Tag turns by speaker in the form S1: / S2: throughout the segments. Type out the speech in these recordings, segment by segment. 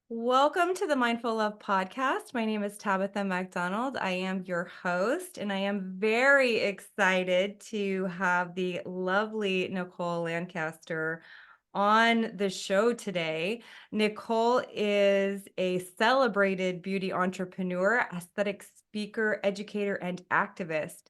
S1: Welcome to the Mindful Love podcast. My name is Tabitha MacDonald. I am your host, and I am very excited to have the lovely Nichole Lancaster on the show today. Nichole is a celebrated beauty entrepreneur, aesthetic speaker, educator, and activist.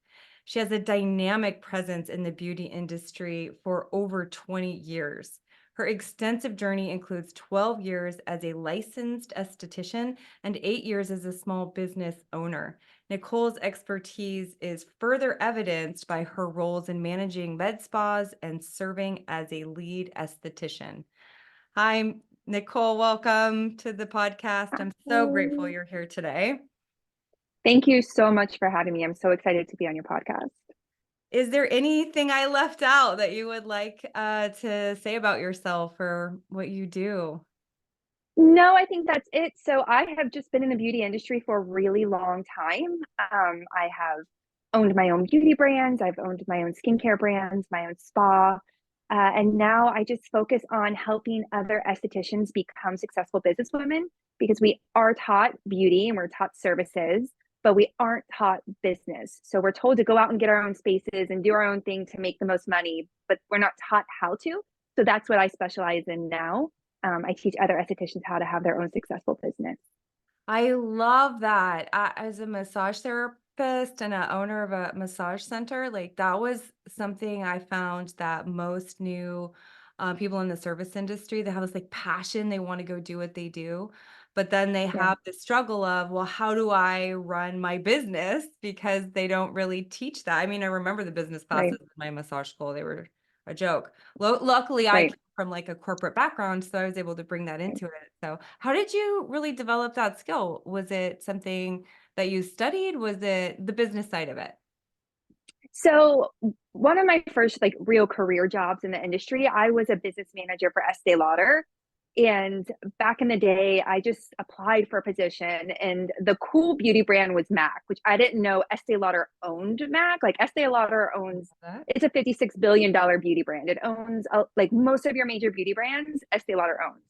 S1: She has a dynamic presence in the beauty industry for over 20 years. Her extensive journey includes 12 years as a licensed esthetician and 8 years as a small business owner. Nichole's expertise is further evidenced by her roles in managing med spas and serving as a lead esthetician. Hi, Nichole. Welcome to the podcast. I'm so grateful
S2: Oh,
S1: you're here today.
S2: thank you so much for having me. I'm so excited to be on your podcast.
S1: Is there anything I left out that you would like to say about yourself or what you do?
S2: No, I think that's it. So I have just been in the beauty industry for a really long time. I have owned my own beauty brands. I've owned my own skincare brands, my own spa. And now I just focus on helping other estheticians become successful businesswomen because we are taught beauty and we're taught services, but we aren't taught business. So we're told to go out and get our own spaces and do our own thing to make the most money, but we're not taught how to. So that's what I specialize in now. I teach other estheticians how to have their own successful business.
S1: I love that. As a massage therapist and a owner of a massage center, like that was something I found that most new people in the service industry, they have this like passion, they want to go do what they do. But then they
S2: Yeah,
S1: have the struggle of, well, how do I run my business? Because they don't really teach that. I mean, I remember the business classes
S2: right,
S1: in my massage school, they were a joke. Luckily, I
S2: right.
S1: came from like a corporate background, so I was able to bring that
S2: Right.
S1: into it. So, how did you really develop that skill? Was it something that you studied? Was it the business side of it?
S2: So one of my first like real career jobs in the industry, I was a business manager for Estee Lauder. And back in the day, I just applied for a position, and the cool beauty brand was MAC, which I didn't know Estee Lauder owned MAC. Like Estee Lauder owns,
S1: That?
S2: it's a $56 billion beauty brand. It owns like most of your major beauty brands, Estee Lauder owns.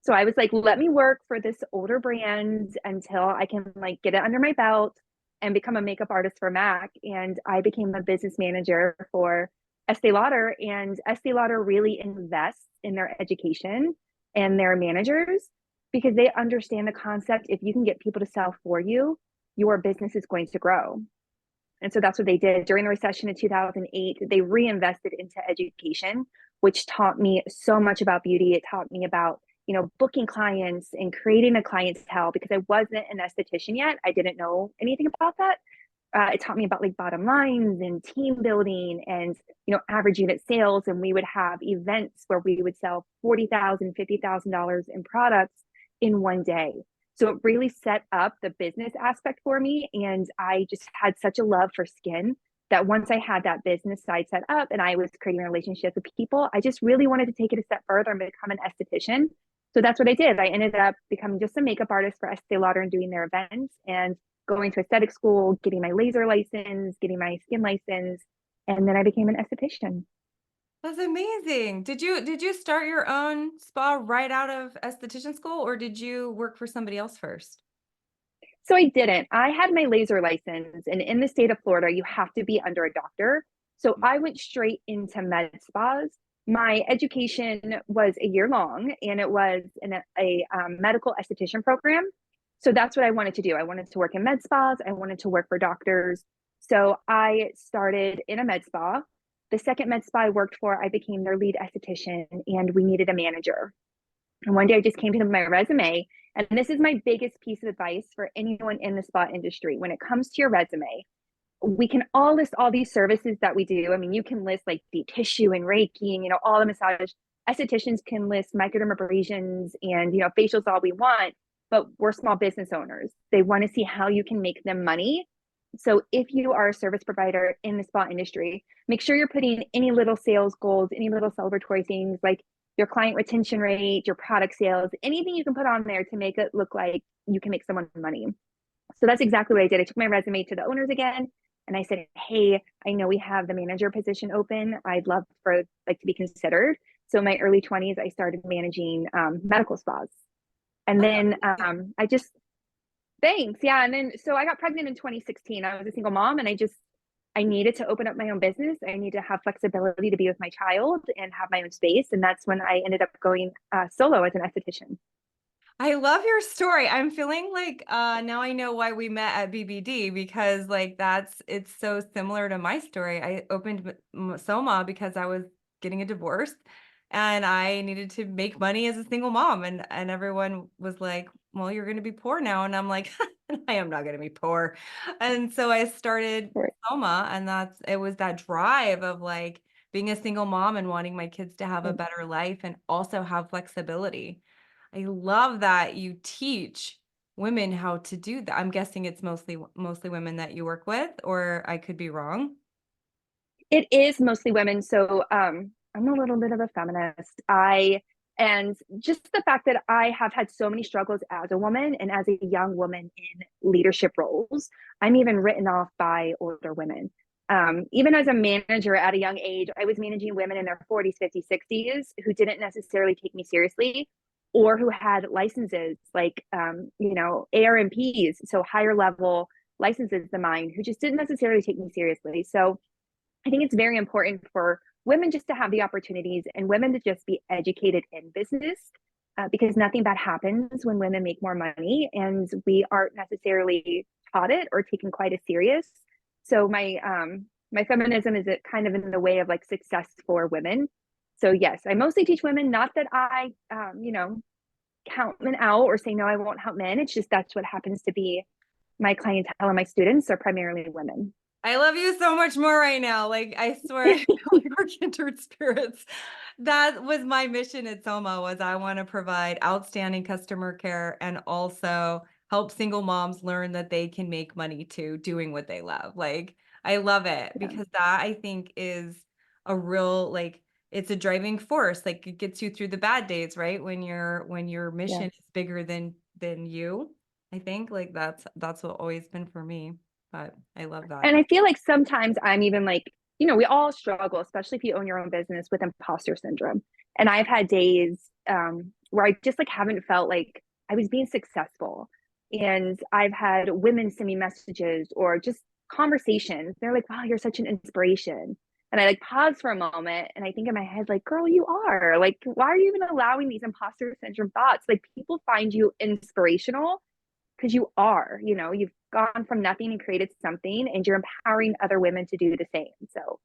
S2: So I was like, let me work for this older brand until I can like get it under my belt and become a makeup artist for MAC. And I became a business manager for Estee Lauder. And Estee Lauder really invests in their education and their managers because they understand the concept. If you can get people to sell for you, your business is going to grow. And so that's what they did during the recession in 2008. They reinvested into education, which taught me so much about beauty. It taught me about, booking clients and creating a clientele because I wasn't an esthetician yet. I didn't know anything about that. It taught me about like bottom lines and team building and average unit sales. And we would have events where we would sell $40,000, $50,000 in products in one day. So it really set up the business aspect for me. And I just had such a love for skin that once I had that business side set up and I was creating relationships with people, I just really wanted to take it a step further and become an esthetician. So that's what I did. I ended up becoming just a makeup artist for Estee Lauder and doing their events and going to aesthetic school, getting my laser license, getting my skin license, and then I became an esthetician.
S1: That's amazing. Did you start your own spa right out of esthetician school, or did you work for somebody else first?
S2: So I didn't. I had my laser license, and in the state of Florida, you have to be under a doctor. So I went straight into med spas. My education was a year long, and it was in a medical esthetician program. So that's what I wanted to do. I wanted to work in med spas. I wanted to work for doctors. So I started in a med spa. The second med spa I worked for, I became their lead esthetician, and we needed a manager. And one day I just came to him with my resume. And this is my biggest piece of advice for anyone in the spa industry. When it comes to your resume, we can all list all these services that we do. I mean, you can list like deep tissue and Reiki and, all the massage. Estheticians can list microdermabrasions and, facials all we want, but we're small business owners. They want to see how you can make them money. So if you are a service provider in the spa industry, make sure you're putting any little sales goals, any little celebratory things like your client retention rate, your product sales, anything you can put on there to make it look like you can make someone money. So that's exactly what I did. I took my resume to the owners again and I said, hey, I know we have the manager position open. I'd love for like to be considered. So in my early 20s, I started managing medical spas. And
S1: That's
S2: then
S1: amazing.
S2: I just, thanks. Yeah. And then, so I got pregnant in 2016. I was a single mom and I needed to open up my own business. I need to have flexibility to be with my child and have my own space. And that's when I ended up going solo as an esthetician.
S1: I love your story. I'm feeling like now I know why we met at BBD because like it's so similar to my story. I opened Soma because I was getting a divorce and I needed to make money as a single mom and everyone was like, "Well, you're going to be poor now." And I'm like, "I am not going to be poor." And so I started
S2: Right.
S1: Soma and it was that drive of like being a single mom and wanting my kids to have a
S2: Right.
S1: better life and also have flexibility. I love that you teach women how to do that. I'm guessing it's mostly women that you work with, or I could be wrong.
S2: It is mostly women. So I'm a little bit of a feminist. And just the fact that I have had so many struggles as a woman and as a young woman in leadership roles, I'm even written off by older women. Even as a manager at a young age, I was managing women in their 40s, 50s, 60s who didn't necessarily take me seriously or who had licenses like, ARMPs, so higher level licenses than mine, who just didn't necessarily take me seriously. So I think it's very important for women just to have the opportunities and women to just be educated in business because nothing bad happens when women make more money and we aren't necessarily taught it or taken quite as serious. So my feminism is kind of in the way of like success for women. So yes, I mostly teach women. Not that I count men out or say no, I won't help men. It's just that's what happens to be my clientele and my students are primarily women.
S1: I love you so much more right now. Like I swear, I feel like we're kindred spirits. That was my mission at Soma was I want to provide outstanding customer care and also help single moms learn that they can make money too doing what they love. Like I love it
S2: Yeah,
S1: because that I think is a real like it's a driving force. Like it gets you through the bad days, right? When your
S2: yeah.
S1: mission is bigger than you. I think like that's what always been for me. But I love that.
S2: And I feel like sometimes I'm even like, we all struggle, especially if you own your own business with imposter syndrome. And I've had days where I just like haven't felt like I was being successful. And I've had women send me messages or just conversations. They're like, wow, you're such an inspiration. And I like pause for a moment and I think in my head, like, girl, you are. Like, why are you even allowing these imposter syndrome thoughts? Like, people find you inspirational because you are, you've gone from nothing and created something and you're empowering other women to do the same. So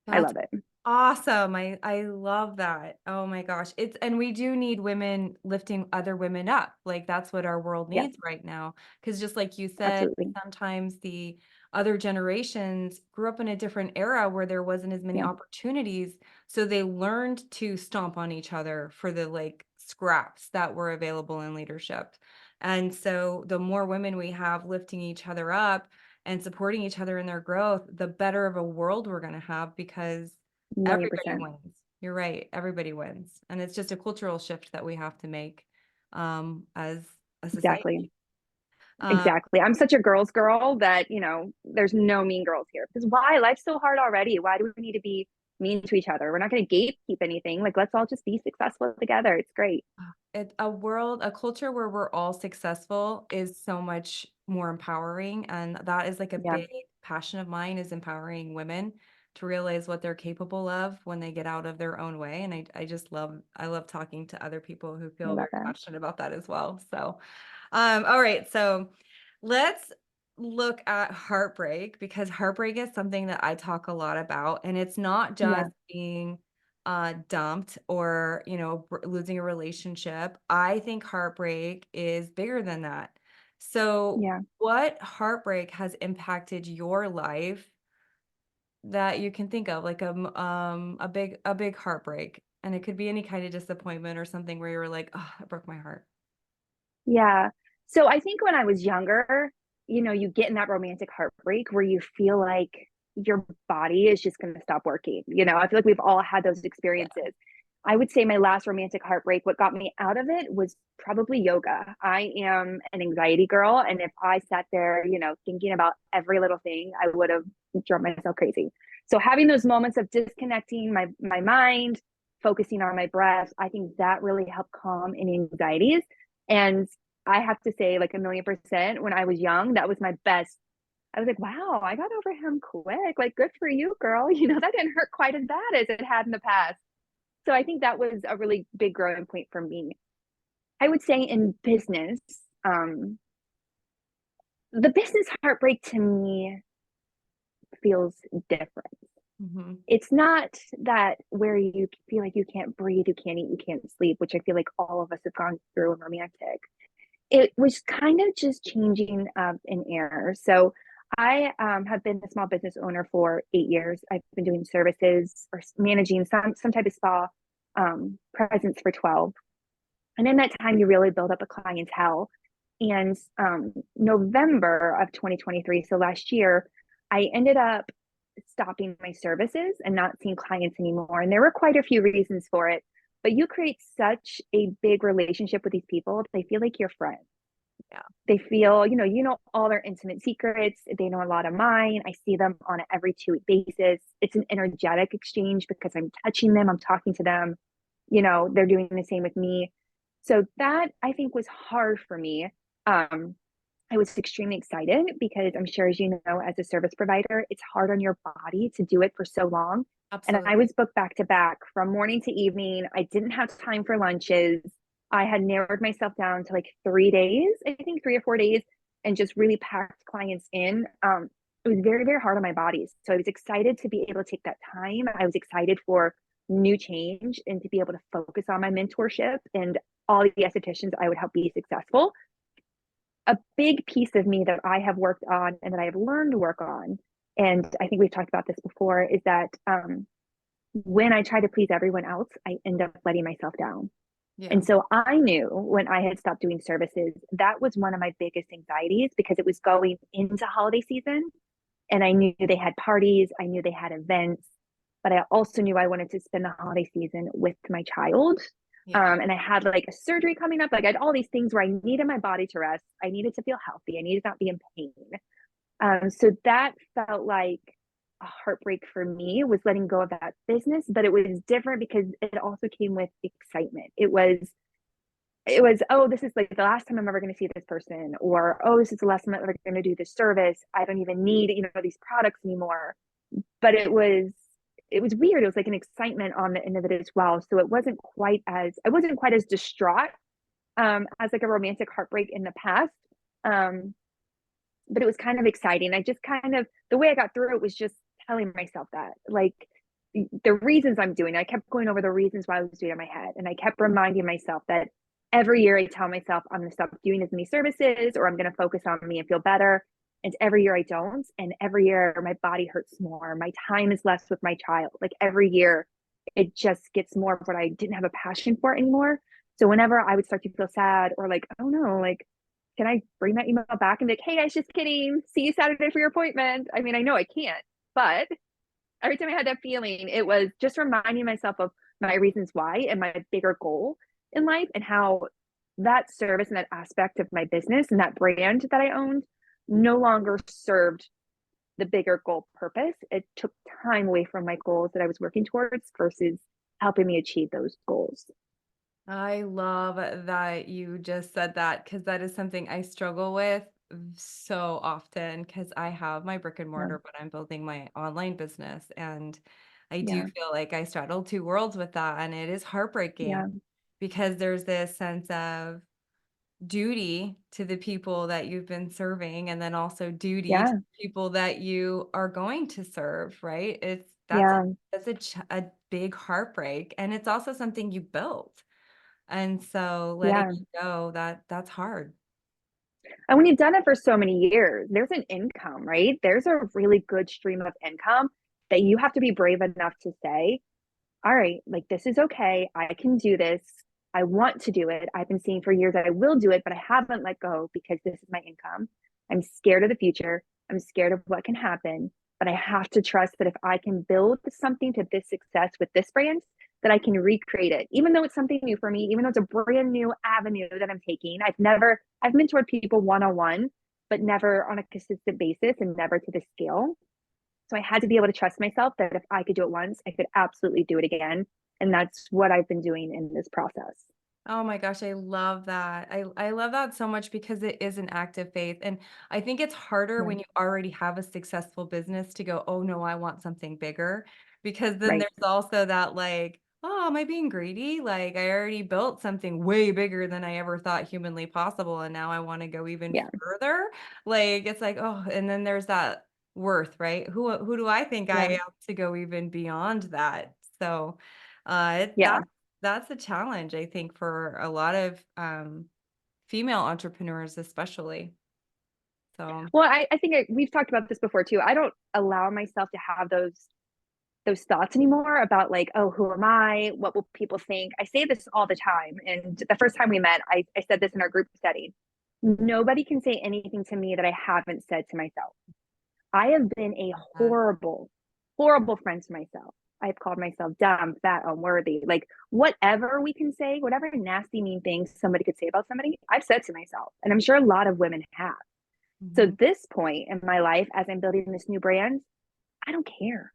S2: I
S1: That's
S2: love it.
S1: awesome. I love that. Oh my gosh. And we do need women lifting other women up. Like that's what our world
S2: Yes,
S1: needs right now. Because just like you said,
S2: absolutely.
S1: sometimes the other generations grew up in a different era where there wasn't as many
S2: Yeah,
S1: opportunities. So they learned to stomp on each other for the like scraps that were available in leadership. And so the more women we have lifting each other up and supporting each other in their growth, the better of a world we're going to have because
S2: million
S1: everybody
S2: percent.
S1: wins. You're right. Everybody wins. And it's just a cultural shift that we have to make as a
S2: Exactly.
S1: society. Um,
S2: Exactly. I'm such a girl's girl that, there's no mean girls here. Because why? Life's so hard already. Why do we need to be mean to each other? We're not going to gatekeep anything. Like, let's all just be successful together. It's great.
S1: a culture where we're all successful is so much more empowering. And that is like a
S2: Yeah,
S1: big passion of mine is empowering women to realize what they're capable of when they get out of their own way. And I love talking to other people who
S2: I
S1: feel
S2: love
S1: very
S2: that.
S1: passionate about that as well. So, all right. So let's look at heartbreak because heartbreak is something that I talk a lot about. And it's not
S2: Yeah,
S1: just being dumped or losing a relationship. I think heartbreak is bigger than that. So
S2: yeah.
S1: what heartbreak has impacted your life that you can think of like a big heartbreak, and it could be any kind of disappointment or something where you were like, oh, it broke my heart.
S2: Yeah. So I think when I was younger, you get in that romantic heartbreak where you feel like your body is just going to stop working. I feel like we've all had those
S1: Yeah.
S2: experiences. I would say my last romantic heartbreak, what got me out of it was probably yoga. I am an anxiety girl. And if I sat there, thinking about every little thing, I would have drove myself crazy. So having those moments of disconnecting my mind, focusing on my breath, I think that really helped calm any anxieties. And I have to say, like, 1,000,000%, when I was young, that was my best. I was like, wow, I got over him quick. Like, good for you, girl. That didn't hurt quite as bad as it had in the past. So I think that was a really big growing point for me. I would say in business, um, the business heartbreak to me feels different.
S1: Mhm.
S2: It's not that where you feel like you can't breathe, you can't eat, you can't sleep, which I feel like all of us have gone through in romantic. It was kind of just changing of an air. So I have been a small business owner for 8 years. I've been doing services or managing some type of spa presence for 12. And in that time, you really build up a clientele. And November of 2023, so last year, I ended up stopping my services and not seeing clients anymore. And there were quite a few reasons for it. But you create such a big relationship with these people, they feel like your friend.
S1: Yeah.
S2: They feel, you know all their intimate secrets. They know a lot of mine. I see them on an every 2 week basis. It's an energetic exchange because I'm touching them, I'm talking to them. They're doing the same with me. So that I think was hard for me. I was extremely excited because I'm sure, as you know, as a service provider, it's hard on your body to do it for so long. And I
S1: Absolutely.
S2: was booked back to back from morning to evening. I didn't have time for lunches. I had narrowed myself down to like 3 days, I think 3 or 4 days, and just really packed clients in. It was very, very hard on my body. So I was excited to be able to take that time. I was excited for new change and to be able to focus on my mentorship and all the estheticians I would help be successful. A big piece of me that I have worked on and that I have learned to work on, and I think we've talked about this before, is that when I try to please everyone else, I end up letting myself down.
S1: Yeah.
S2: And so I knew when I had stopped doing services, that was one of my biggest anxieties because it was going into holiday season. And I knew they had parties, I knew they had events, but I also knew I wanted to spend the holiday season with my child.
S1: Yeah.
S2: And I had like a surgery coming up. Like I had all these things where I needed my body to rest. I needed to feel healthy. I needed not be in pain. So that felt like a heartbreak for me, was letting go of that business, but it was different because it also came with excitement. It was, oh, this is like the last time I'm ever going to see this person, or oh, this is the last time I'm ever going to do this service. I don't even need, these products anymore. But it was weird. It was like an excitement on the end of it as well. So I wasn't quite as distraught as like a romantic heartbreak in the past. Um, but it was kind of exciting. I just kind of, the way I got through it was just telling myself that, like, the reasons I'm doing it. I kept going over the reasons why I was doing it in my head. And I kept reminding myself that every year I tell myself I'm going to stop doing as many services, or I'm going to focus on me and feel better. And every year I don't. And every year my body hurts more. My time is less with my child. Like every year it just gets more of what I didn't have a passion for anymore. So whenever I would start to feel sad or like, oh no, like, can I bring that email back and be like, hey guys, just kidding. See you Saturday for your appointment. I mean, I know I can't, but every time I had that feeling, it was just reminding myself of my reasons why and my bigger goal in life, and how that service and that aspect of my business and that brand that I owned no longer served the bigger goal purpose. It took time away from my goals that I was working towards versus helping me achieve those goals.
S1: I love that you just said that because that is something I struggle with so often because I have my brick and
S2: Yeah.
S1: mortar, but I'm building my online business. And I do
S2: Yeah.
S1: feel like I straddle two worlds with that. And it is heartbreaking
S2: Yeah.
S1: because there's this sense of duty to the people that you've been serving, and then also duty to
S2: Yeah.
S1: the people that you are going to serve, right?
S2: Yeah.
S1: A big heartbreak, and it's also something you built. And so letting
S2: Yeah.
S1: it go, that's hard.
S2: And when you've done it for so many years, there's an income, right? There's a really good stream of income that you have to be brave enough to say, all right, like this is okay. I can do this. I want to do it. I've been saying for years that I will do it, but I haven't let go because this is my income. I'm scared of the future. I'm scared of what can happen, but I have to trust that if I can build something to this success with this brand, that I can recreate it, even though it's something new for me, even though it's a brand new avenue that I'm taking. I've mentored people one on one, but never on a consistent basis and never to this scale. So I had to be able to trust myself that if I could do it once, I could absolutely do it again. And that's what I've been doing in this process.
S1: Oh my gosh, I love that. I love that so much because it is an act of faith, and I think it's harder
S2: Yeah.
S1: when you already have a successful business to go, "Oh, no, I want something bigger," because then
S2: Right.
S1: there's also that, like, "Oh, am I being greedy? Like, I already built something way bigger than I ever thought humanly possible, and now I wanna go even
S2: Yeah.
S1: further?" Like, it's like, oh, and then there's that worth, right? Who do I think I
S2: Yeah.
S1: am to go even beyond that? So, it
S2: Yeah.
S1: that's a challenge, I think, for a lot of, female entrepreneurs especially. So
S2: Well, I think we've talked about this before too. I don't allow myself to have those thoughts anymore about like, oh, who am I? What will people think? I say this all the time. And the first time we met, I said this in our group setting. Nobody can say anything to me that I haven't said to myself. I have been a
S1: uh,
S2: horrible, horrible friend to myself. I've called myself dumb, fat, unworthy. Like whatever we can say, whatever nasty, mean things somebody could say about somebody, I've said to myself. And I'm sure a lot of women have. So
S1: mhm.
S2: at this point in my life, as I'm building this new brand, I don't care.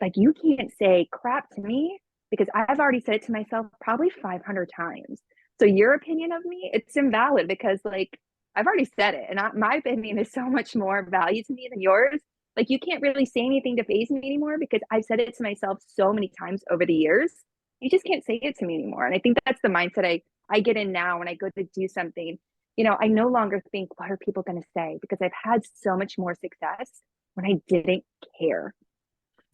S2: Like you can't say crap to me because I've already said it to myself probably 500 times. So your opinion of me, it's invalid because like I've already said it, and my opinion is so much more value to me than yours. Like you can't really say anything to phase me anymore because I've said it to myself so many times over the years. You just can't say it to me anymore. And I think that's the mindset I get in now when I go to do something. I no longer think, what are people going to say? Because I've had so much more success when I didn't care.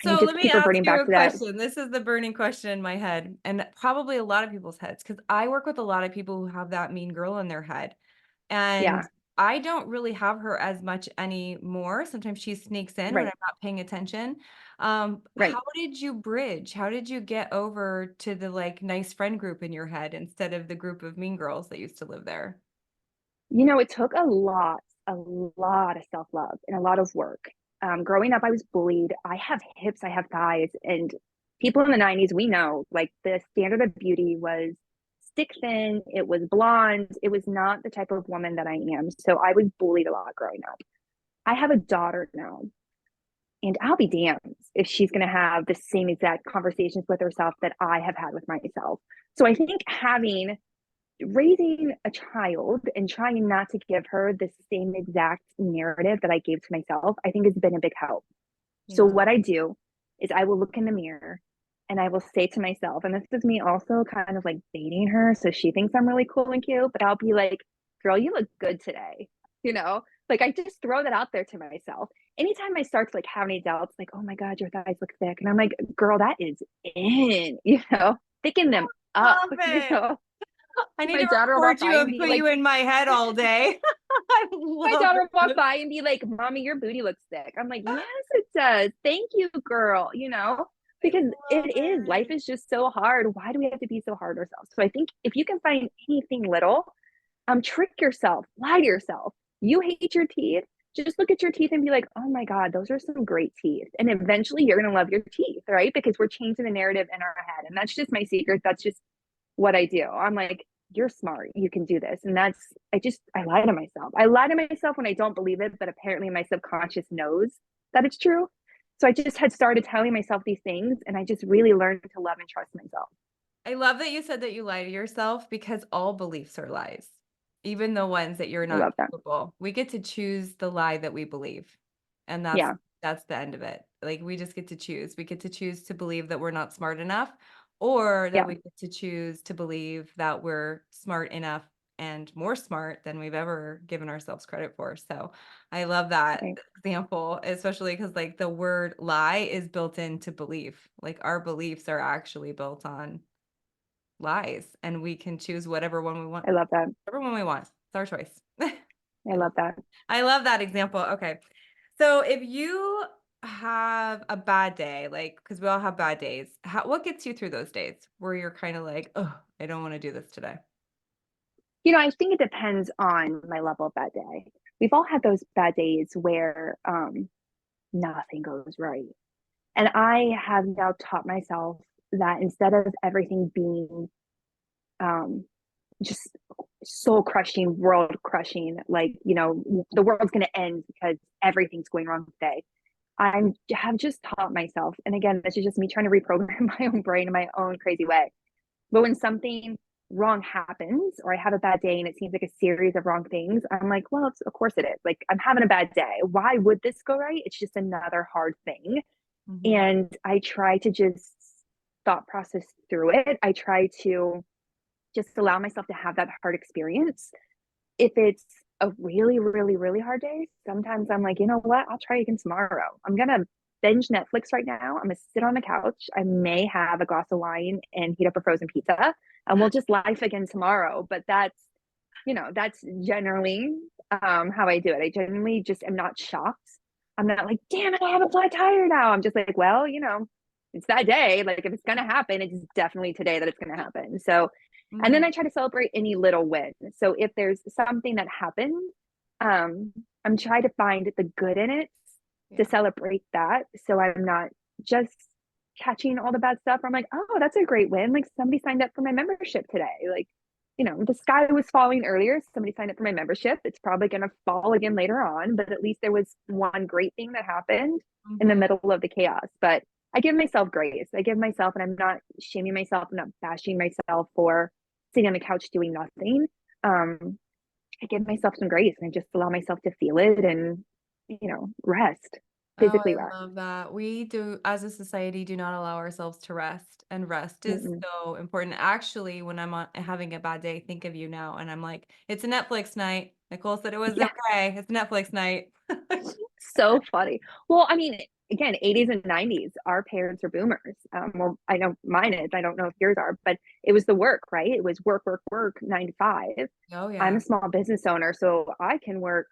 S2: And I
S1: So
S2: just
S1: let me
S2: keep
S1: ask
S2: reverting
S1: you
S2: back
S1: a
S2: to that.
S1: question. This is the burning question in my head, and probably a lot of people's heads, because I work with a lot of people who have that mean girl in their head. And
S2: Yeah,
S1: I don't really have her as much anymore. Sometimes she sneaks in when
S2: right,
S1: I'm not paying attention.
S2: right.
S1: How did you bridge? How did you get over to the like nice friend group in your head instead of the group of mean girls that used to live there?
S2: It took a lot of self love and a lot of work. Growing up, I was bullied. I have hips, I have thighs, and people in the 90s, we know like the standard of beauty was stick thin, it was blonde, it was not the type of woman that I am. So I was bullied a lot growing up. I have a daughter now, and I'll be damned if she's going to have the same exact conversations with herself that I have had with myself. So I think raising a child and trying not to give her the same exact narrative that I gave to myself, I think has been a big help. So
S1: Yeah.
S2: what I do is I will look in the mirror and I will say to myself, and this is me also kind of like baiting her so she thinks I'm really cool and cute, but I'll be like, girl, you look good today. Like I just throw that out there to myself. Anytime I start to like have any doubts, like, oh my God, your thighs look thick. And I'm like, girl, that is thicken them up,
S1: Love it. I need
S2: my
S1: to
S2: daughter will walk
S1: record
S2: by
S1: you
S2: and
S1: and
S2: be
S1: put
S2: like,
S1: you in my head all day. I
S2: my
S1: love
S2: daughter will walk
S1: it.
S2: by and be like, Mommy, your booty looks thick. I'm like, yes, it does. Thank you, girl.
S1: I
S2: Because
S1: love
S2: it is. Life
S1: it.
S2: is just so hard. Why do we have to be so hard on ourselves? So I think if you can find anything little, trick yourself, lie to yourself. You hate your teeth. Just look at your teeth and be like, oh my God, those are some great teeth. And eventually you're going to love your teeth, right? Because we're changing the narrative in our head. And that's just my secret. That's just what I do. I'm like, you're smart. You can do this. And I lie to myself. I lie to myself when I don't believe it, but apparently my subconscious knows that it's true. So I just had started telling myself these things and I just really learned to love and trust myself.
S1: I love that you said that you lie to yourself because all beliefs are lies, even the ones that you're
S2: I
S1: not
S2: love that.
S1: capable. We get to choose the lie that we believe, and that's
S2: Yeah.
S1: that's the end of it. Like, we just get to choose. We get to choose to believe that we're not smart enough, or that
S2: Yeah.
S1: we get to choose to believe that we're smart enough and more smart than we've ever given ourselves credit for. So, I love that
S2: Right.
S1: example, especially because like the word lie is built into belief. Like, our beliefs are actually built on lies, and we can choose
S2: I love that.
S1: whatever one we want. It's our choice.
S2: I love that.
S1: I love that example. Okay. So if you have a bad day, like, because we all have bad days, what gets you through those days where you're kind of like, oh, I don't want to do this today?
S2: I think it depends on my level of bad day. We've all had those bad days where nothing goes right. And I have now taught myself that instead of everything being um, just soul crushing, world crushing, like, the world's going to end because everything's going wrong today. I have just taught myself. And again, this is just me trying to reprogram my own brain in my own crazy way. But when something wrong happens or I have a bad day and it seems like a series of wrong things, I'm like, well, of course it is. Like, I'm having a bad day. Why would this go right? It's just another hard thing.
S1: Mhm.
S2: And I try to just thought process through it. I try to just allow myself to have that hard experience. If it's a really, really, really hard day, sometimes I'm like, you know what? I'll try again tomorrow. I'm going to binge Netflix right now. I'm going to sit on the couch. I may have a glass of wine and heat up a frozen pizza, and we'll just life again tomorrow. But that's generally how I do it. I generally just am not shocked. I'm not like, damn it, I have a flat tire now. I'm just like, well, it's that day. Like, if it's going to happen, it's definitely today that it's going to happen. So, and then
S1: Mhm.
S2: I try to celebrate any little win. So if there's something that happened, I'm trying to find the good in it to
S1: Yeah.
S2: celebrate that. So I'm not just catching all the bad stuff. I'm like, oh, that's a great win. Like, somebody signed up for my membership today. Like, the sky was falling earlier. Somebody signed up for my membership. It's probably going to fall again later on, but at least there was one great thing that happened in the
S1: Mhm.
S2: middle of the chaos. But I give myself grace. I give myself, and I'm not shaming myself. I'm not bashing myself for sitting on the couch doing nothing. I give myself some grace and I just allow myself to feel it and, rest,
S1: Oh,
S2: physically
S1: I
S2: rest.
S1: love that. We do, as a society, do not allow ourselves to rest, and rest is
S2: Mm-mm.
S1: so important. Actually, when I'm having a bad day, think of you now, and I'm like, it's a Netflix night. Nichole said it was
S2: Yeah,
S1: okay. It's Netflix night.
S2: so funny. Well, I mean, again, 80s and 90s, our parents are boomers. Well, I know mine is. I don't know if yours are, but it was the work, right? It was work, work, work, 9 to 5.
S1: Oh
S2: I'm a
S1: yeah.
S2: small business owner, so I can work,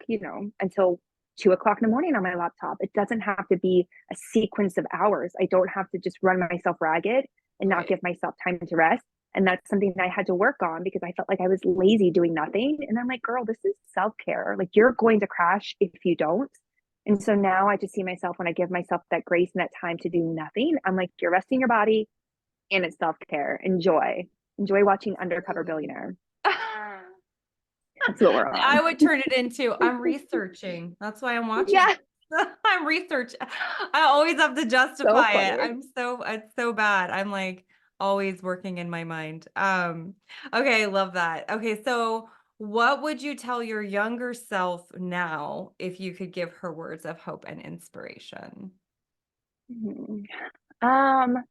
S2: until 2 o'clock in the morning on my laptop. It doesn't have to be a sequence of hours. I don't have to just run myself ragged and not
S1: Right.
S2: give myself time to rest. And that's something I had to work on because I felt like I was lazy doing nothing. And I'm like, girl, this is self care. Like, you're going to crash if you don't. And so now I just see myself when I give myself that grace and that time to do nothing. I'm like, you're resting your body and it's self care. Enjoy watching Undercover
S1: Absolutely.
S2: Billionaire. That's what we're
S1: I
S2: on.
S1: would turn it into I'm researching. That's why I'm watching.
S2: Yeah,
S1: I'm research. I always have to
S2: so
S1: justify it.
S2: funny.
S1: It's so bad. I'm like always working in my mind. Okay, love that. Okay, so what would you tell your younger self now if you could give her words of hope and inspiration?
S2: Mhm. Um,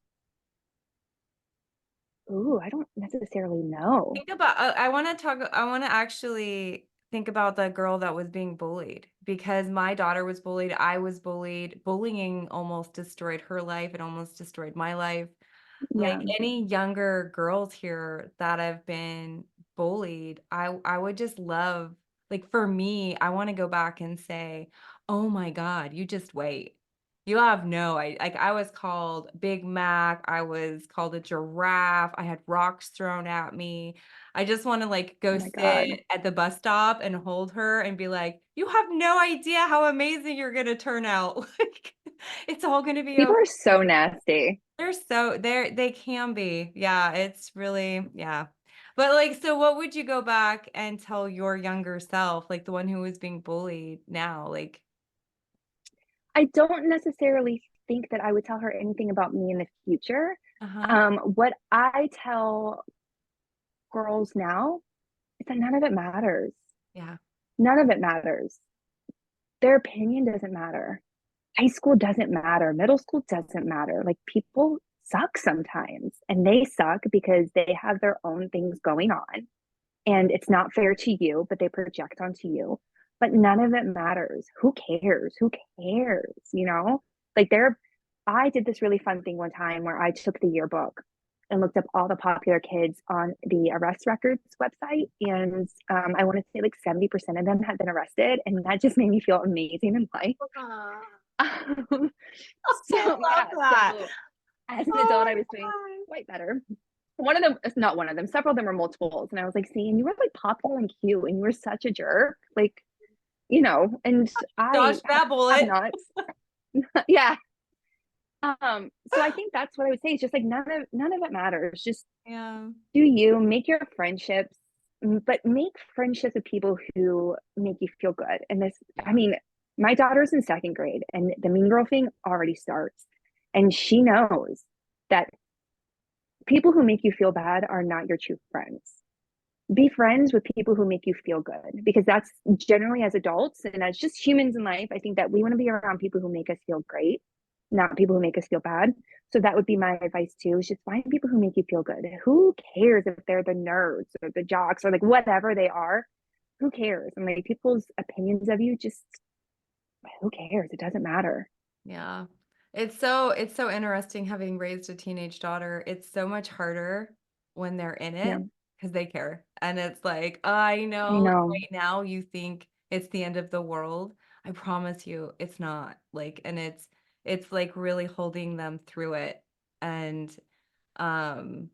S2: I don't necessarily know.
S1: Think about I want to actually think about the girl that was being bullied because my daughter was bullied, I was bullied. Bullying almost destroyed her life, it almost destroyed my life. Like
S2: Yeah.
S1: any younger girls here that have been bullied, I would just love like for me, I want to go back and say, "Oh my God, you just wait. You have no I like I was called Big Mac, I was called a giraffe, I had rocks thrown at me. I just want to like
S2: Oh
S1: go
S2: my
S1: sit
S2: God.
S1: at the bus stop and hold her and be like, "You have no idea how amazing you're gonna turn out." Like it's all gonna be
S2: People
S1: okay.
S2: are so nasty.
S1: They can be. Yeah, it's really yeah. But, like, so what would you go back and tell your younger self, like, the one who was being bullied now? Like
S2: I don't necessarily think that I would tell her anything about me in the future.
S1: uh-huh.
S2: What I tell girls now is that none of it matters.
S1: Yeah.
S2: None of it matters. Their opinion doesn't matter. High school doesn't matter. Middle school doesn't matter. Like, people suck sometimes, and they suck because they have their own things going on. And it's not fair to you, but they project onto you. But none of it matters. Who cares? Who cares? Like, I did this really fun thing one time where I took the yearbook and looked up all the popular kids on the arrest records website. And I want to say like 70% of them had been arrested. And that just made me feel amazing in life.
S1: Aw, I
S2: So,
S1: love
S2: yeah.
S1: that.
S2: So, as an
S1: Oh
S2: adult, I
S1: my
S2: was doing
S1: god.
S2: quite better. One of them, not one of them, several of them were multiples. And I was like, seeing you were like popular and cute and you were such a jerk. Like, and I
S1: Dodged that
S2: have
S1: bullet.
S2: not. Yeah. So I think that's what I would say. It's just like none of it matters. Just
S1: Yeah.
S2: do you make your friendships, but make friendships with people who make you feel good. And I
S1: Yeah.
S2: mean, my daughter's in second grade and the mean girl thing already starts. And she knows that people who make you feel bad are not your true friends. be friends with people who make you feel good, because that's generally, as adults and as just humans in life, I think that we want to be around people who make us feel great, not people who make us feel bad. So that would be my advice too, is just find people who make you feel good. Who cares if they're the nerds or the jocks or like whatever they are? Who cares? And like people's opinions of you, just who cares? It doesn't matter.
S1: Yeah. It's so interesting having raised a teenage daughter. It's so much harder when they're in
S2: Yeah,
S1: it because they care. And it's like, I
S2: I
S1: know like,
S2: know.
S1: right now you think it's the end of the world. I promise you it's not. Like, and it's like really holding them through it and um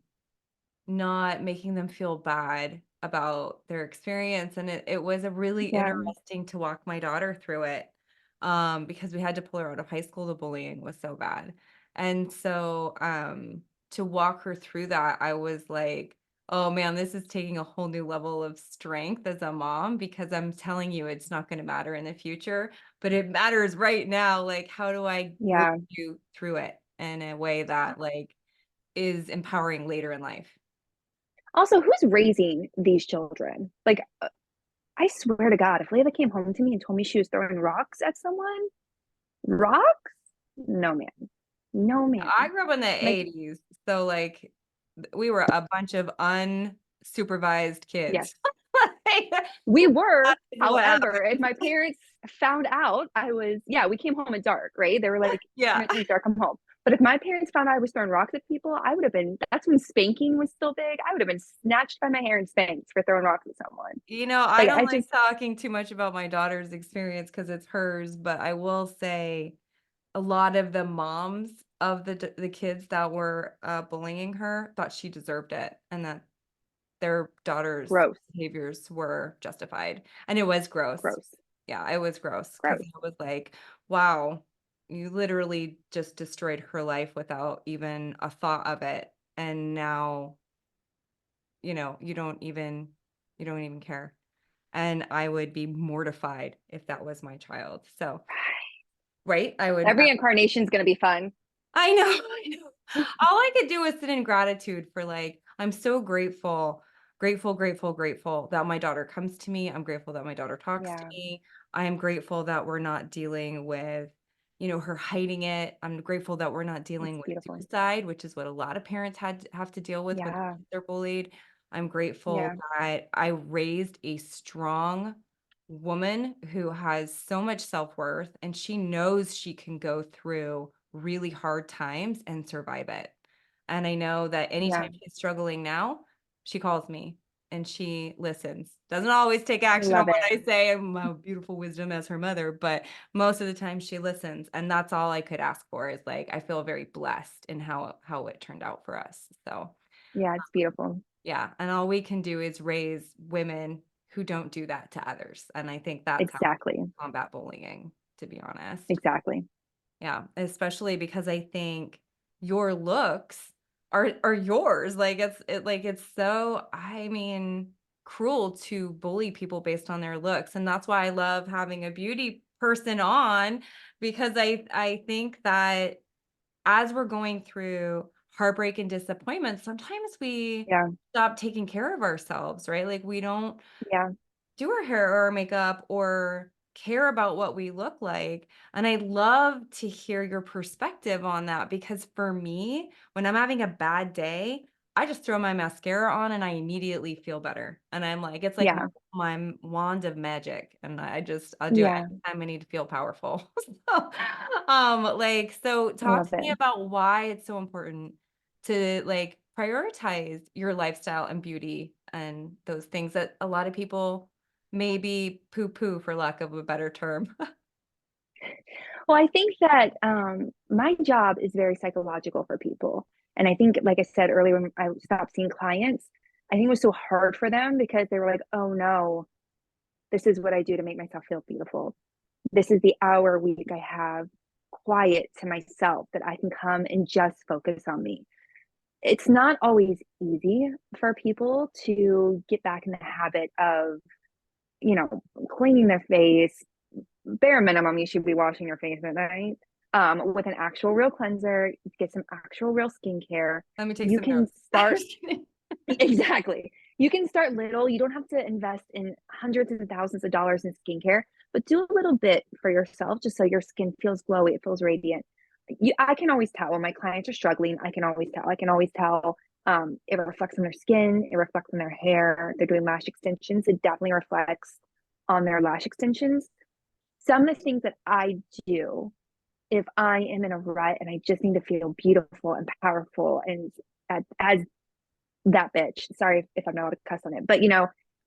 S1: not making them feel bad about their experience, and it was a really
S2: Yeah,
S1: interesting to walk my daughter through it, because we had to pull her out of high school, the bullying was so bad, and so, to walk her through that, I was like, "Oh, man, this is taking a whole new level of strength as a mom because I'm telling you it's not gonna matter in the future, but it matters right now, like, how do I work
S2: yeah.
S1: you through it in a way that, like, is empowering later in life?"
S2: Also, who's raising these children? Like, I swear to God, if Layla came home to me and told me she was throwing rocks at someone, rocks? No, man. No,
S1: I
S2: man.
S1: grew up in the
S2: Like,
S1: '80s, so, like, we were a bunch of unsupervised
S2: yes,
S1: kids. Like,
S2: we were.
S1: what
S2: However, if
S1: happened.
S2: my parents found out I was, yeah, we came home at dark, right? They were like,
S1: Yeah.
S2: when it's dark, come home. But if my parents found out I was throwing rocks at people, I would have been, that's when spanking was still big. I would have been snatched by my hair and spanked for throwing rocks at someone.
S1: I
S2: Like,
S1: don't
S2: I
S1: like
S2: just,
S1: talking too much about my daughter's experience because it's hers, but I will say a lot of the moms of the kids that were, bullying her thought she deserved it and that their daughter's
S2: gross,
S1: behaviors were justified, and it was gross.
S2: gross,
S1: Yeah, it was gross because
S2: gross.
S1: I was like, "Wow, you literally just destroyed her life without even a thought of it, and now, you don't even care." And I would be mortified if that was my child. So, right?
S2: Every incarnation is going to be fun.
S1: I know, I know. All I could do was sit in gratitude for like, I'm so grateful, grateful, grateful, grateful that my daughter comes to me. I'm grateful that my daughter talks to
S2: Yeah,
S1: me. I am grateful that we're not dealing with, her hiding it. I'm grateful that we're not dealing
S2: it's
S1: with
S2: beautiful.
S1: suicide, which is what a lot of parents have to deal with when
S2: Yeah,
S1: they're bullied. I'm grateful
S2: yeah,
S1: that I raised a strong woman who has so much self-worth and she knows she can go through really hard times and survive it. And I know that
S2: yeah.
S1: anytime she's struggling now, she calls me and she listens. Doesn't always take
S2: I
S1: action on
S2: love
S1: what
S2: it.
S1: I say and my beautiful wisdom as her mother, but most of the time she listens. And that's all I could ask for is like I feel very blessed in how it turned out for us. So
S2: Yeah, it's beautiful.
S1: yeah, and all we can do is raise women who don't do that to others. And I think that's how we
S2: Exactly.
S1: combat bullying, to be honest.
S2: Exactly.
S1: Yeah, especially because I think your looks are yours. Like it's so, I mean, cruel to bully people based on their looks. And that's why I love having a beauty person on because I think that as we're going through heartbreak and disappointment, sometimes we
S2: Yeah.
S1: stop taking care of ourselves, right? Like we don't
S2: Yeah.
S1: do our hair or our makeup or care about what we look like. And I love to hear your perspective on that because for me, when I'm having a bad day, I just throw my mascara on and I immediately feel better. And I'm like, it's like
S2: Yeah.
S1: my wand of magic. And I'll do it
S2: Yeah.
S1: anytime I need to feel powerful. So, so
S2: I
S1: talk
S2: love
S1: to
S2: it.
S1: me about why it's so important to like prioritize your lifestyle and beauty and those things that a lot of people maybe poo-poo for lack of a better term.
S2: Well, I think that my job is very psychological for people. And I think, like I said earlier, when I stopped seeing clients, I think it was so hard for them because they were like, oh no, this is what I do to make myself feel beautiful. This is the hour a week I have quiet to myself that I can come and just focus on me. It's not always easy for people to get back in the habit of, cleaning their face. Bare minimum, you should be washing your face at night with an actual real cleanser, get some actual real skincare.
S1: Let me take
S2: You
S1: some
S2: can
S1: notes. I'm
S2: start
S1: just kidding.
S2: exactly. You can start little. You don't have to invest in hundreds of thousands of dollars in skincare, but do a little bit for yourself just so your skin feels glowy, it feels radiant. I can always tell when my clients are struggling. I can always tell. I can always tell. It reflects on their skin. It reflects on their hair. They're doing lash extensions. It definitely reflects on their lash extensions. Some of the things that I do if I am in a rut and I just need to feel beautiful and powerful and as that bitch. Sorry if I'm not allowed to cuss on it, but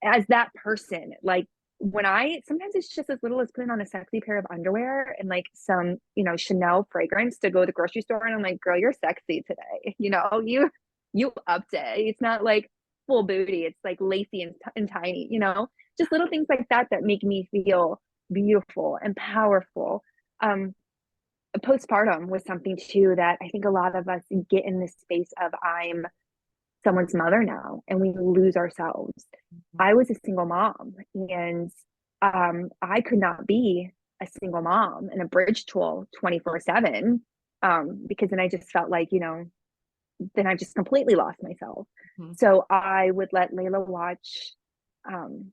S2: as that person, like when sometimes it's just as little as putting on a sexy pair of underwear and like some, Chanel fragrance to go to the grocery store. And I'm like, girl, you're sexy today. You upped it. It's not like full booty. It's like lacy and tiny, just little things like that that make me feel beautiful and powerful. Postpartum was something too that I think a lot of us get in this space of I'm someone's mother now and we lose ourselves. I was a single mom and I could not be a single mom and a bridge tool 24/7 because then I just felt like, then I just completely lost myself.
S1: Mhm.
S2: So I would let Layla watch um,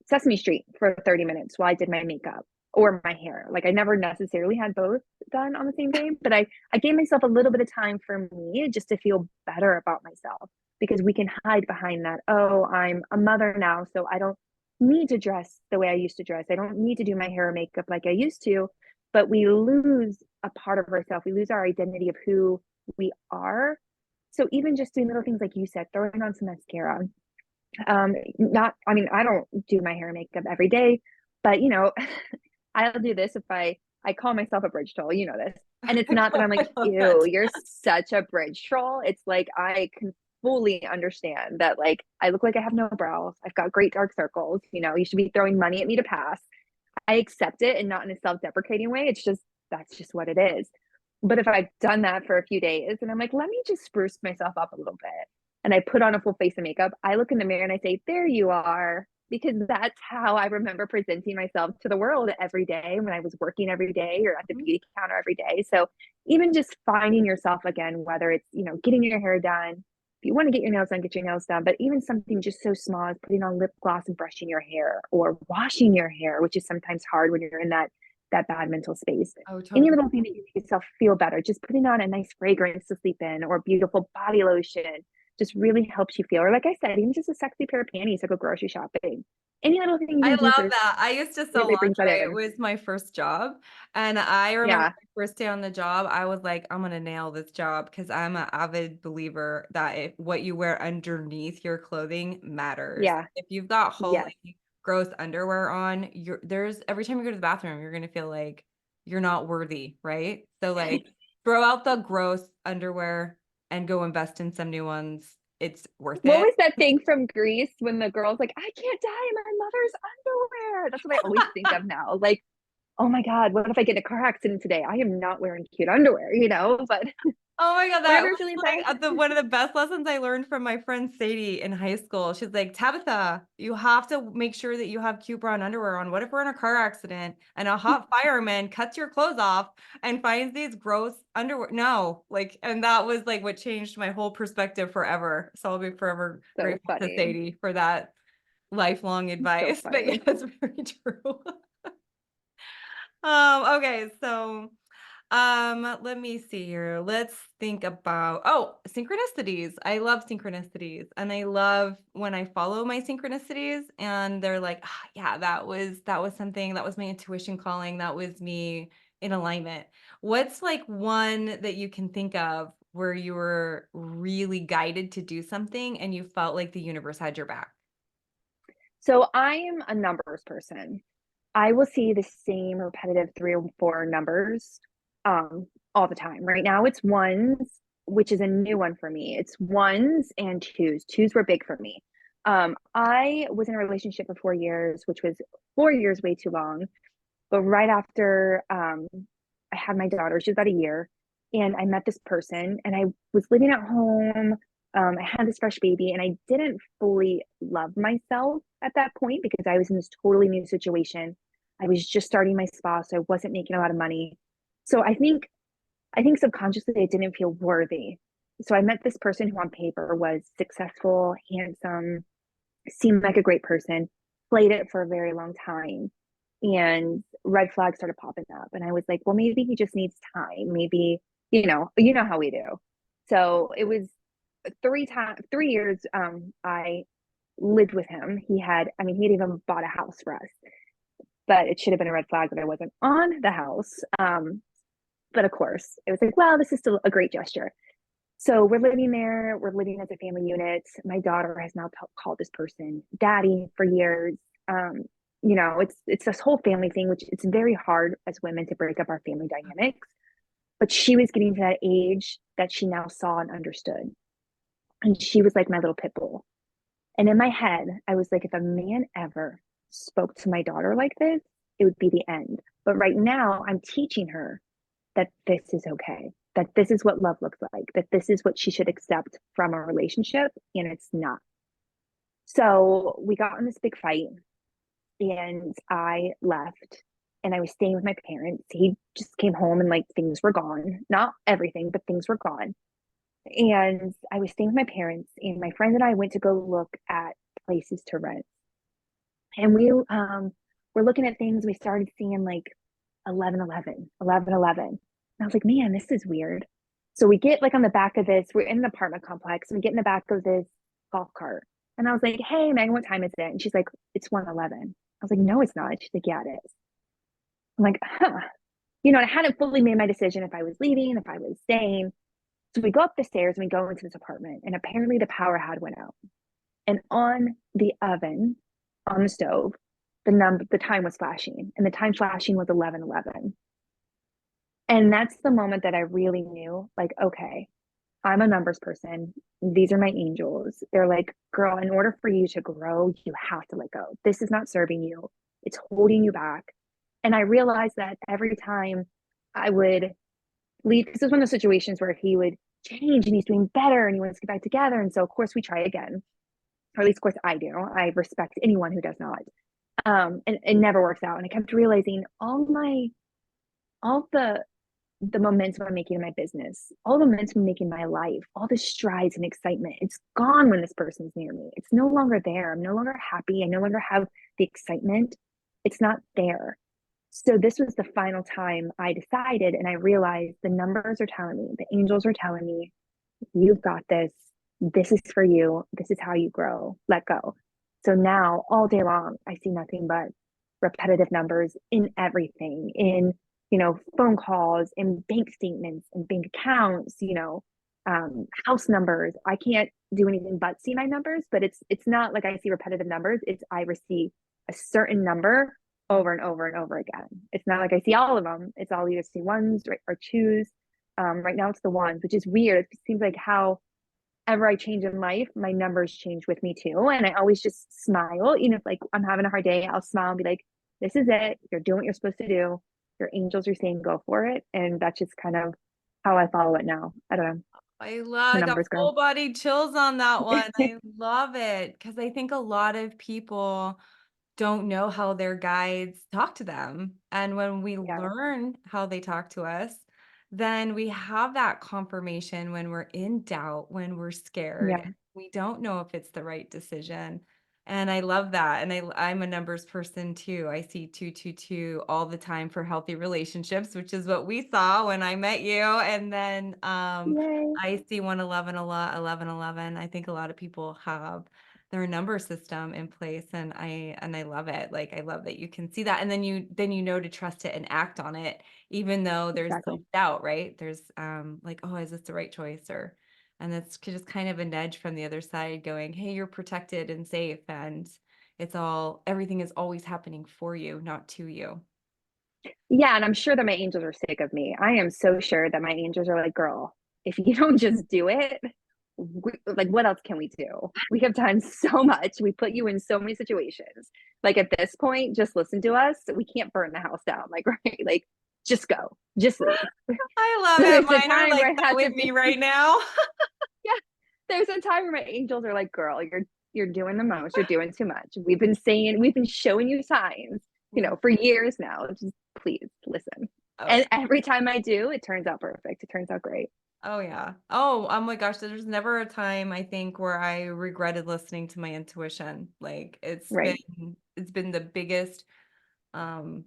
S2: Sesame Street for 30 minutes while I did my makeup or my hair. Like I never necessarily had both done on the same day, but I gave myself a little bit of time for me just to feel better about myself because we can hide behind that. Oh, I'm a mother now, so I don't need to dress the way I used to dress. I don't need to do my hair or makeup like I used to, but we lose a part of ourselves. We lose our identity of who we are. So even just doing little things like you said, throwing on some mascara, not I mean I don't do my hair and makeup every day, but I'll do this if I call myself a bridge troll, this. And it's not that I'm like,
S1: I love that.
S2: ew, you're such a bridge troll. It's like I can fully understand that like I look like I have no brows. I've got great dark circles, you should be throwing money at me to pass. I accept it and not in a self-deprecating way. It's just that's just what it is. But if I've done that for a few days and I'm like, let me just spruce myself up a little bit and I put on a full face of makeup, I look in the mirror and I say, there you are. Because that's how I remember presenting myself to the world every day when I was working every day or at the beauty counter every day. So even just finding yourself again, whether it's, getting your hair done, if you want to get your nails done, get your nails done, but even something just so small as putting on lip gloss and brushing your hair or washing your hair, which is sometimes hard when you're in that bad mental space.
S1: Oh,
S2: Any
S1: totally.
S2: little thing that you make yourself feel better, just putting on a nice fragrance to sleep in or beautiful body lotion just really helps you feel. Or like I said, even just a sexy pair of panties to go grocery shopping. Any little thing you
S1: I
S2: can do
S1: love
S2: for
S1: that. I used to sell
S2: really brings that
S1: lingerie. It
S2: in.
S1: was my first job. And I remember
S2: Yeah.
S1: my first day on the job, I was like, I'm gonna nail this job because I'm an avid believer that what you wear underneath your clothing matters.
S2: Yeah.
S1: If you've got
S2: Yes.
S1: holy gross underwear on, there's every time you go to the bathroom, you're gonna feel like you're not worthy, right? So like throw out the gross underwear and go invest in some new ones. It's worth
S2: What
S1: it.
S2: was that thing from Greece when the girl's like, I can't dye my mother's underwear? That's what I always think of now. Like, oh my God, what if I get in a car accident today? I am not wearing cute underwear, but
S1: Oh my God, that
S2: whenever
S1: was
S2: you're feeling
S1: like
S2: bad.
S1: one of the best lessons I learned from my friend Sadie in high school. She's like, Tabitha, you have to make sure that you have cute brown underwear on. What if we're in a car accident and a hot fireman cuts your clothes off and finds these gross underwear? No, like, and that was like what changed my whole perspective forever. So I'll be forever
S2: So
S1: grateful to
S2: funny.
S1: Sadie for that lifelong
S2: So
S1: advice. But yeah,
S2: funny.
S1: it's very true. Okay, so let me see here. Let's think about synchronicities. I love synchronicities and I love when I follow my synchronicities and they're like, yeah, that was something, that was my intuition calling, that was me in alignment. What's like one that you can think of where you were really guided to do something and you felt like the universe had your back?
S2: So I am a numbers person. I will see the same repetitive 3 or 4 numbers all the time. Right now it's ones, which is a new one for me. It's ones and twos. Twos were big for me. I was in a relationship for 4 years, which was 4 years way too long. But right after I had my daughter, she was about a year, and I met this person, and I was living at home. I had this fresh baby, and I didn't fully love myself at that point because I was in this totally new situation. I was just starting my spa, so I wasn't making a lot of money. So I think subconsciously I didn't feel worthy. So I met this person who on paper was successful, handsome, seemed like a great person, played it for a very long time. And red flags started popping up. And I was like, well, maybe he just needs time. Maybe, you know how we do. So it was 3 years I lived with him. He had even bought a house for us, but it should have been a red flag that I wasn't on the house. But of course, it was like, well, this is still a great gesture. So we're living there. We're living as a family unit. My daughter has now called this person daddy for years. It's this whole family thing, which it's very hard as women to break up our family dynamics. But she was getting to that age that she now saw and understood. And she was like my little pit bull. And in my head, I was like, if a man ever spoke to my daughter like this, it would be the end. But right now, I'm teaching her that this is okay, that this is what love looks like, that this is what she should accept from a relationship, and it's not. So we got in this big fight, and I left, and I was staying with my parents. He just came home, and like things were gone. Not everything, but things were gone. And I was staying with my parents, and my friend and I went to go look at places to rent. And we were looking at things. We started seeing like 11, 11, 11, 11. And I was like, man, this is weird. So we get like on the back of this, we're in an apartment complex, and we get in the back of this golf cart. And I was like, hey, Megan, what time is it? And she's like, it's 1:11. I was like, no, it's not. She's like, yeah, it is. I'm like, huh. I hadn't fully made my decision if I was leaving, if I was staying. So we go up the stairs and we go into this apartment, and apparently the power had went out. And on the oven, on the stove, the time was flashing, and the time flashing was 11:11. And that's the moment that I really knew, like, okay, I'm a numbers person. These are my angels. They're like, girl, in order for you to grow, you have to let go. This is not serving you. It's holding you back. And I realized that every time I would leave, because it was one of those situations where he would change and he's doing better and he wants to get back together. And so of course we try again. Or at least of course I do. I respect anyone who does not. And it never works out. And I kept realizing all the momentum I'm making in my business, all the momentum I'm making in my life, all the strides and excitement, it's gone when this person's near me. It's no longer there. I'm no longer happy. I no longer have the excitement. It's not there. So this was the final time I decided, and I realized the numbers are telling me, the angels are telling me, you've got this. This is for you. This is how you grow. Let go. So now all day long, I see nothing but repetitive numbers in everything, in phone calls and bank statements and bank accounts, house numbers. I can't do anything but see my numbers, but it's not like I see repetitive numbers. It's I receive a certain number over and over and over again. It's not like I see all of them. It's all either see ones or twos. Right now it's the ones, which is weird. It seems like however I change in life, my numbers change with me too. And I always just smile. If like I'm having a hard day, I'll smile and be like, this is it. You're doing what you're supposed to do. Your angels are saying go for it. And that's just kind of how I follow it now. I don't know. The
S1: I got
S2: numbers
S1: full
S2: girl.
S1: body chills on that one. I love it because I think a lot of people don't know how their guides talk to them. And when we
S2: Yeah.
S1: learn how they talk to us, then we have that confirmation when we're in doubt, when we're scared,
S2: Yeah.
S1: and we don't know if it's the right decision. And I love that. And I'm a numbers person too. I see 222 all the time for healthy relationships, which is what we saw when I met you. And then
S2: Yay.
S1: I see 111 a lot, 1111. I think a lot of people have their number system in place, and I love it. Like I love that you can see that, and then you know to trust it and act on it even though there's
S2: Exactly.
S1: self-doubt, right? There's like, oh, is this the right choice? Or and that's just kind of a nudge from the other side going, hey, you're protected and safe, and everything is always happening for you, not to you.
S2: Yeah. And I'm sure that my angels are sick of me. I am so sure that my angels are like, girl, if you don't just do it, like what else can we do? We have done so much. We put you in so many situations. Like at this point, just listen to us. We can't burn the house down. Like, right? Like, just go, just leave.
S1: I love it.
S2: There's a
S1: Mine are
S2: time
S1: like
S2: where it
S1: that
S2: has to
S1: with
S2: be,
S1: me right now.
S2: yeah. There's a time where my angels are like, girl, you're doing the most. You're doing too much. We've been showing you signs, for years now. Just please listen.
S1: Oh,
S2: And every time I do, it turns out perfect. It turns out great.
S1: Oh yeah. Oh my gosh, there's never a time I think where I regretted listening to my intuition. Like
S2: Right.
S1: it's been the biggest um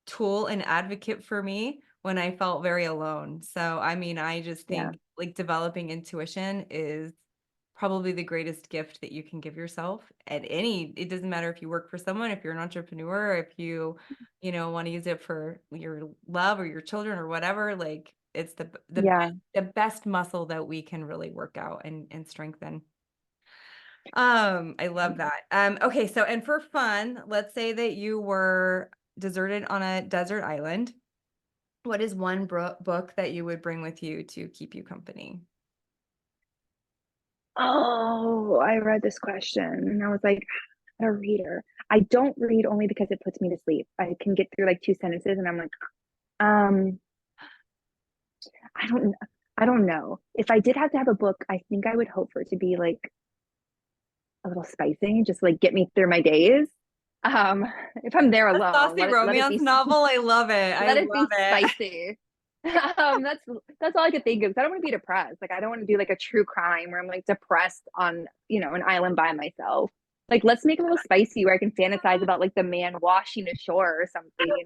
S1: tool and advocate for me when I felt very alone. So, I mean, I just
S2: Yeah.
S1: think like developing intuition is probably the greatest gift that you can give yourself at any, it doesn't matter if you work for someone, if you're an entrepreneur, if you know, want to use it for your love or your children or whatever, like it's
S2: Yeah.
S1: the best muscle that we can really work out and strengthen. I love that. Okay, so and for fun, let's say that you were deserted on a desert island. What is one book that you would bring with you to keep you company?
S2: Oh, I read this question and I was like, I'm a reader. I don't read only because it puts me to sleep. I can get through like two sentences and I'm like, um, I don't I don't know. If I did have to have a book, I think I would hope for it to be like a little spicy, just like get me through my days. Um, if I'm there
S1: A
S2: alone,
S1: saucy
S2: let it
S1: romance
S2: be
S1: novel? I love it. I
S2: let it
S1: love
S2: be
S1: it.
S2: spicy. That's all I could think of. 'Cause I don't want to be depressed. Like I don't want to do like a true crime where I'm like depressed on, an island by myself. Like let's make it a little spicy where I can fantasize about like the man washing ashore or something.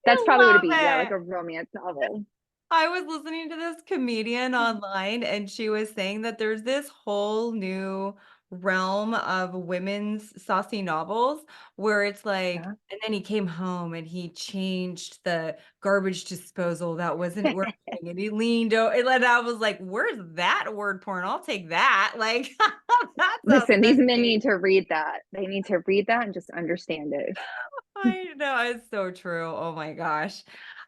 S2: That's
S1: I
S2: probably what it'd
S1: love
S2: be. Yeah, like
S1: it.
S2: a romance novel.
S1: I was listening to this comedian online, and she was saying that there's this whole new realm of women's saucy novels where it's like,
S2: Yeah.
S1: and then he came home and he changed the garbage disposal that wasn't working, and he leaned over, and I was like, "Where's that word porn? I'll take that." Like, that sounds
S2: Listen, these men
S1: sexy.
S2: need to read that. They need to read that and just understand it.
S1: I know, it's so true. Oh my gosh.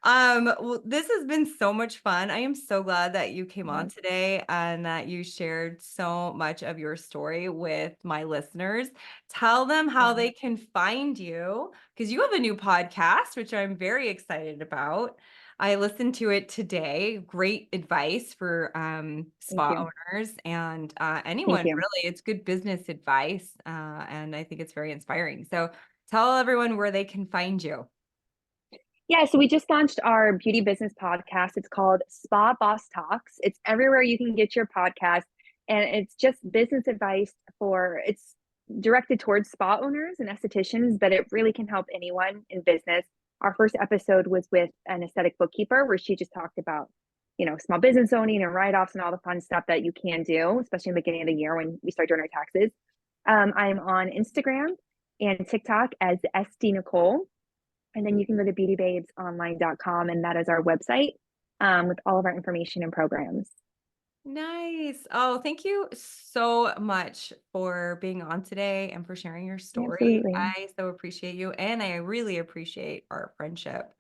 S1: Well, this has been so much fun. I am so glad that you came on
S2: Yeah.
S1: today and that you shared so much of your story with my listeners. Tell them how
S2: Yeah.
S1: they can find you because you have a new podcast, which I'm very excited about. I listened to it today. Great advice for
S2: Thank
S1: spa
S2: you.
S1: owners and
S2: Thank
S1: anyone
S2: you.
S1: really. It's good business advice, and I think it's very inspiring. So, tell everyone where they can find you.
S2: Yeah, so we just launched our beauty business podcast. It's called Spa Boss Talks. It's everywhere you can get your podcast, and it's just business advice it's directed towards spa owners and estheticians, but it really can help anyone in business. Our first episode was with an aesthetic bookkeeper where she just talked about, small business owning and write-offs and all the fun stuff that you can do, especially in the beginning of the year when we start doing our taxes. I'm on Instagram and TikTok as SD Nichole. And then you can go to beautybabesonline.com, and that is our website with all of our information and programs.
S1: Nice. Oh, thank you so much for being on today and for sharing your story.
S2: Absolutely.
S1: I so appreciate you and I really appreciate our friendship.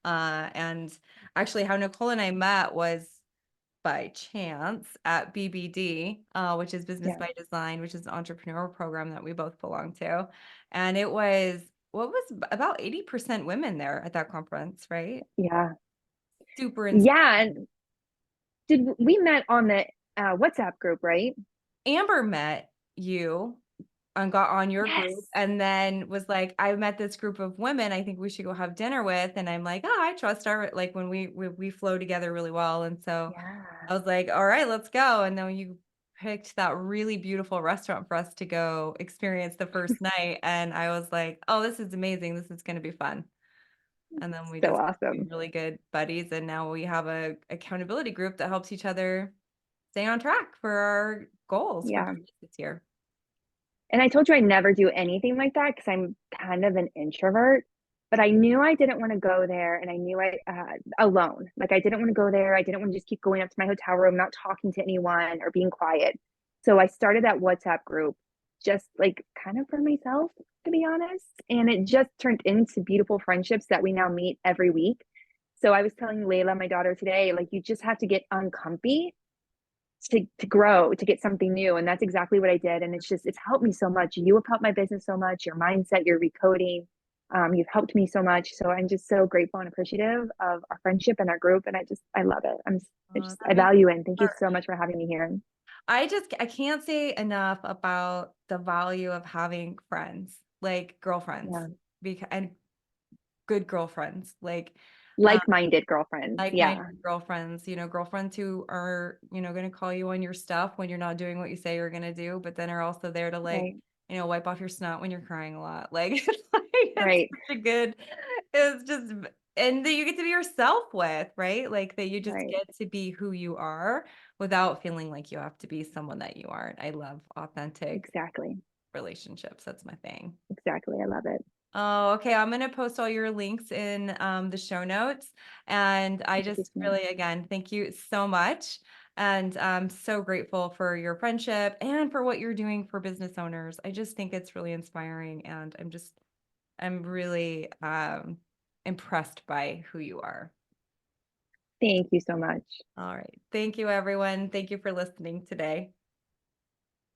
S1: And actually how Nicole and I met was by chance at BBD, which is Business
S2: Yeah.
S1: by Design, which is an entrepreneur program that we both belong to. And it was what was about 80% women there at that conference, right?
S2: Yeah.
S1: Super
S2: Yeah.
S1: inspiring.
S2: And did we met on the WhatsApp group, right?
S1: Amber met you and got on your group
S2: Yes.
S1: and then was like, I met this group of women I think we should go have dinner with. And I'm like, oh, I trust our, like when we flow together really well. And so I
S2: Yeah.
S1: was like, all right, let's go. And then you picked that really beautiful restaurant for us to go experience the first night. And I was like, oh, this is amazing. This is going to be fun. And then we
S2: So
S1: just became
S2: awesome.
S1: really good buddies. And now we have a accountability group that helps each other stay on track for our goals for
S2: Yeah.
S1: business this year.
S2: And I told you I never do anything like that because I'm kind of an introvert. But I knew I didn't want to go there, and I knew I alone. Like I didn't want to go there. I didn't want to just keep going up to my hotel room, not talking to anyone or being quiet. So I started that WhatsApp group, just like kind of for myself, to be honest. And it just turned into beautiful friendships that we now meet every week. So I was telling Layla, my daughter, today, like you just have to get uncomfy to grow, to get something new. And that's exactly what I did. And it's helped me so much. You have helped my business so much, your mindset, your recoding. You've helped me so much. So I'm just so grateful and appreciative of our friendship and our group. And I love it.
S1: That
S2: I
S1: makes
S2: value it. And thank you
S1: heart.
S2: so much for having me here.
S1: I can't say enough about the value of having friends, like girlfriends,
S2: Yeah.
S1: because and good girlfriends. Like
S2: Like-minded girlfriends. Yeah.
S1: Like-minded girlfriends, girlfriends who are, going to call you on your stuff when you're not doing what you say you're going to do, but then are also there to
S2: Right.
S1: wipe off your snot when you're crying a lot. It's
S2: Right.
S1: such a good, it's just, and that you get to be yourself with, right? Like that you just
S2: Right.
S1: get to be who you are without feeling like you have to be someone that you aren't. I love authentic
S2: Exactly.
S1: relationships. That's my thing.
S2: Exactly. I love it.
S1: Oh, okay. I'm going to post all your links in the show notes. And I
S2: Thank you
S1: just
S2: so much.
S1: really, again, thank you so much. And I'm so grateful for your friendship and for what you're doing for business owners. I just think it's really inspiring. And I'm really impressed by who you are.
S2: Thank you so much.
S1: All right. Thank you, everyone. Thank you for listening today.